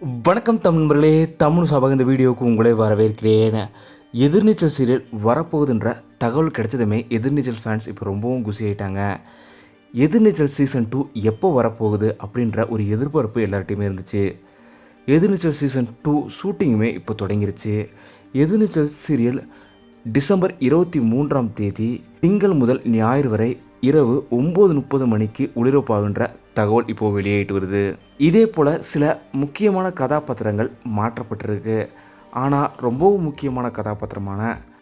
வணக்கம் தமிழர்களே, தமிழ் சபாக இந்த வீடியோவுக்கு உங்களை வரவேற்கிறேன். எதிர்நீச்சல் சீரியல் வரப்போகுதுன்ற தகவல் கிடைச்சதுமே எதிர்நீச்சல் ஃபேன்ஸ் இப்போ ரொம்பவும் குஷி ஆகிட்டாங்க. எதிர்நீச்சல் சீசன் 2 எப்போ வரப்போகுது அப்படின்ற ஒரு எதிர்பார்ப்பு எல்லார்ட்டையுமே இருந்துச்சு. எதிர்நீச்சல் சீசன் 2 ஷூட்டிங்குமே இப்போ தொடங்கிருச்சு. எதிர்நீச்சல் சீரியல் டிசம்பர் 23ஆம் தேதி திங்கள் முதல் ஞாயிறு வரை இரவு 9:30 மணிக்கு ஒளிபரப்பாகின்ற தகவல் இப்போ வெளியாகிட்டு வருது. இதே போல் சில முக்கியமான கதாபாத்திரங்கள் மாற்றப்பட்டிருக்கு. ஆனால் ரொம்பவும் முக்கியமான கதாபாத்திரமான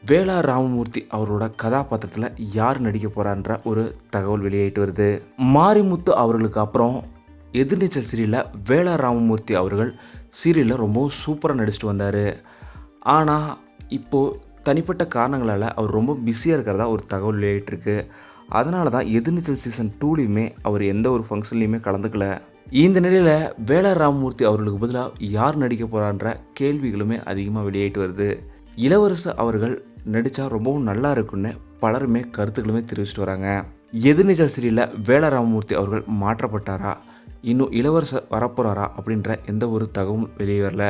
வேலா ராமமூர்த்தி அவரோட கதாபாத்திரத்தில் யார் நடிக்க போகிறான்ற ஒரு தகவல் வெளியாகிட்டு வருது. மாரிமுத்து அவர்களுக்கு அப்புறம் எதிர்நீச்சல் சீரியலில் வேலா ராமமூர்த்தி அவர்கள் சீரியலில் ரொம்பவும் சூப்பராக நடிச்சிட்டு வந்தார். ஆனால் இப்போது தனிப்பட்ட காரணங்களால் அவர் ரொம்ப பிஸியாக இருக்கிறதா ஒரு தகவல் வெளியாகிட்டுருக்கு. அதனால தான் எதிர்நீச்சல் சீசன் 2லையுமே அவர் எந்த ஒரு ஃபங்க்ஷன்லையுமே கலந்துக்கல. இந்த நிலையில் வேலா ராமமூர்த்தி அவர்களுக்கு பதிலாக யார் நடிக்க போகிறான்ற கேள்விகளுமே அதிகமாக வெளியாகிட்டு வருது. இளவரசு அவர்கள் நடித்தா ரொம்பவும் நல்லா இருக்குன்னு பலருமே கருத்துக்களுமே தெரிவிச்சிட்டு வராங்க. எதிர்நீச்சல் சீரியலில் வேலா ராமமூர்த்தி அவர்கள் மாற்றப்பட்டாரா, இன்னும் இளவரசர் வரப்போகிறாரா அப்படின்ற எந்த ஒரு தகவலும் வெளியே வரல.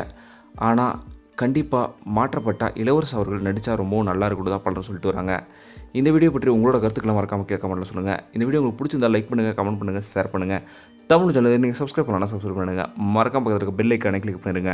ஆனால் கண்டிப்பாக மாற்றப்பட்டால் இளவரசு அவர்கள் நடித்தா ரொம்பவும் நல்லா இருக்குன்னு தான் பலரும் சொல்லிட்டு வராங்க. இந்த வீடியோ பற்றி உங்களோட கருத்துக்களை மறக்காமல் கமெண்ட்டில் சொல்லுங்கள். இந்த வீடியோ உங்களுக்கு பிடிச்சிருந்தால் லைக் பண்ணுங்கள், கமெண்ட் பண்ணுங்கள், ஷேர் பண்ணுங்கள். தமிழ் சேனல் நீங்கள் சப்ஸ்கிரைப் பண்ணலாம், சப்ஸ்கிரைப் பண்ணுங்கள். மறக்காம பக்கத்தில் இருக்க பெல் ஐக்கானை கிளிக் பண்ணிடுங்க.